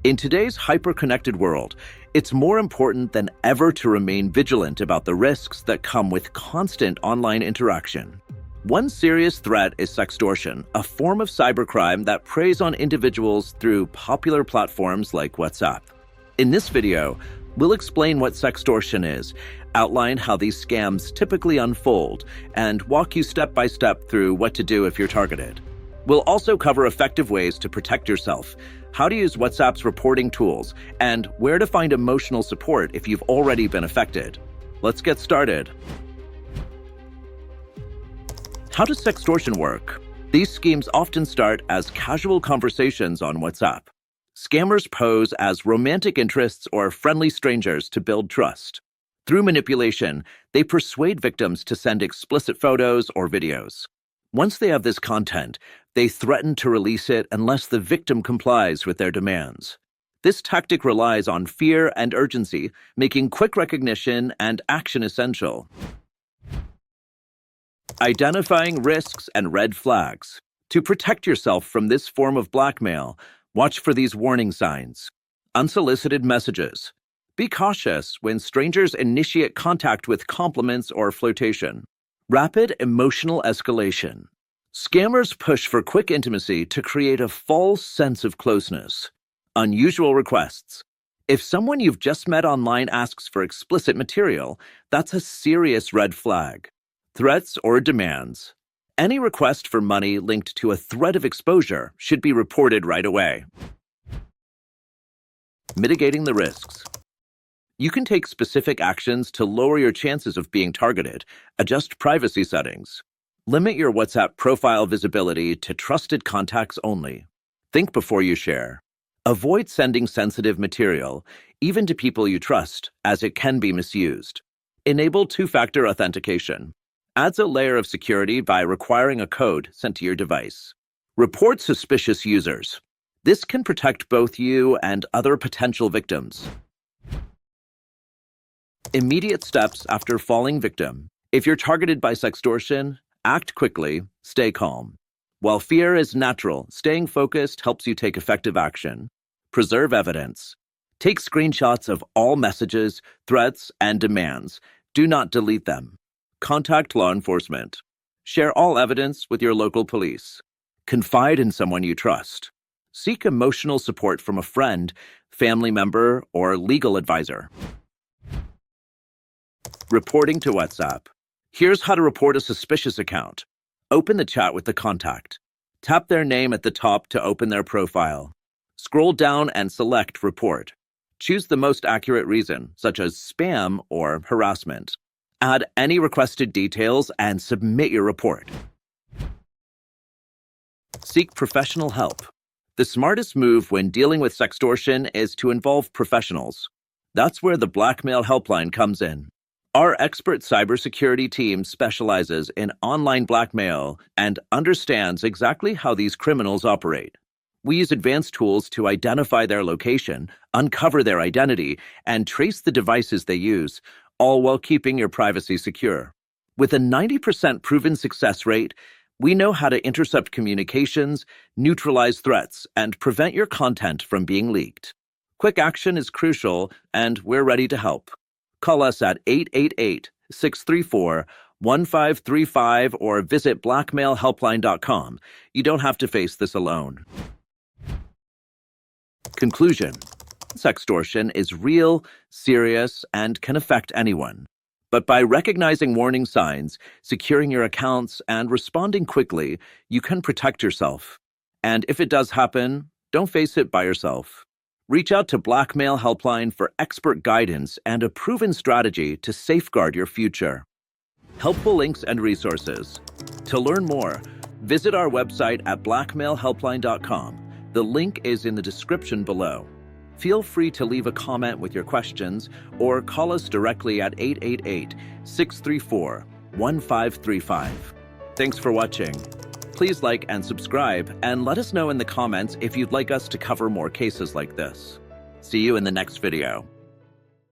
In today's hyper-connected world, it's more important than ever to remain vigilant about the risks that come with constant online interaction. One serious threat is sextortion, a form of cybercrime that preys on individuals through popular platforms like WhatsApp. In this video, we'll explain what sextortion is, outline how these scams typically unfold, and walk you step by step through what to do if you're targeted. We'll also cover effective ways to protect yourself, how to use WhatsApp's reporting tools, and where to find emotional support if you've already been affected. Let's get started. How does sextortion work? These schemes often start as casual conversations on WhatsApp. Scammers pose as romantic interests or friendly strangers to build trust. Through manipulation, they persuade victims to send explicit photos or videos. Once they have this content, they threaten to release it unless the victim complies with their demands. This tactic relies on fear and urgency, making quick recognition and action essential. Identifying risks and red flags. To protect yourself from this form of blackmail, watch for these warning signs. Unsolicited messages. Be cautious when strangers initiate contact with compliments or flirtation. Rapid emotional escalation. Scammers push for quick intimacy to create a false sense of closeness. Unusual requests. If someone you've just met online asks for explicit material, that's a serious red flag. Threats or demands. Any request for money linked to a threat of exposure should be reported right away. Mitigating the risks. You can take specific actions to lower your chances of being targeted. Adjust privacy settings. Limit your WhatsApp profile visibility to trusted contacts only. Think before you share. Avoid sending sensitive material, even to people you trust, as it can be misused. Enable two-factor authentication. Adds a layer of security by requiring a code sent to your device. Report suspicious users. This can protect both you and other potential victims. Immediate steps after falling victim. If you're targeted by sextortion, act quickly, stay calm. While fear is natural, staying focused helps you take effective action. Preserve evidence. Take screenshots of all messages, threats, and demands. Do not delete them. Contact law enforcement. Share all evidence with your local police. Confide in someone you trust. Seek emotional support from a friend, family member, or legal advisor. Reporting to WhatsApp. Here's how to report a suspicious account. Open the chat with the contact. Tap their name at the top to open their profile. Scroll down and select Report. Choose the most accurate reason, such as spam or harassment. Add any requested details and submit your report. Seek professional help. The smartest move when dealing with sextortion is to involve professionals. That's where the Blackmail.HelpLine comes in. Our expert cybersecurity team specializes in online blackmail and understands exactly how these criminals operate. We use advanced tools to identify their location, uncover their identity, and trace the devices they use, all while keeping your privacy secure. With a 90% proven success rate, we know how to intercept communications, neutralize threats, and prevent your content from being leaked. Quick action is crucial, and we're ready to help. Call us at 888-634-1535 or visit blackmail.helpline.com. You don't have to face this alone. Conclusion. Sextortion is real, serious, and can affect anyone. But by recognizing warning signs, securing your accounts, and responding quickly, you can protect yourself. And if it does happen, don't face it by yourself. Reach out to Blackmail.HelpLine for expert guidance and a proven strategy to safeguard your future. Helpful links and resources. To learn more, visit our website at blackmail.helpline.com. The link is in the description below. Feel free to leave a comment with your questions or call us directly at 888-634-1535. Thanks for watching. Please like and subscribe, and let us know in the comments if you'd like us to cover more cases like this. See you in the next video.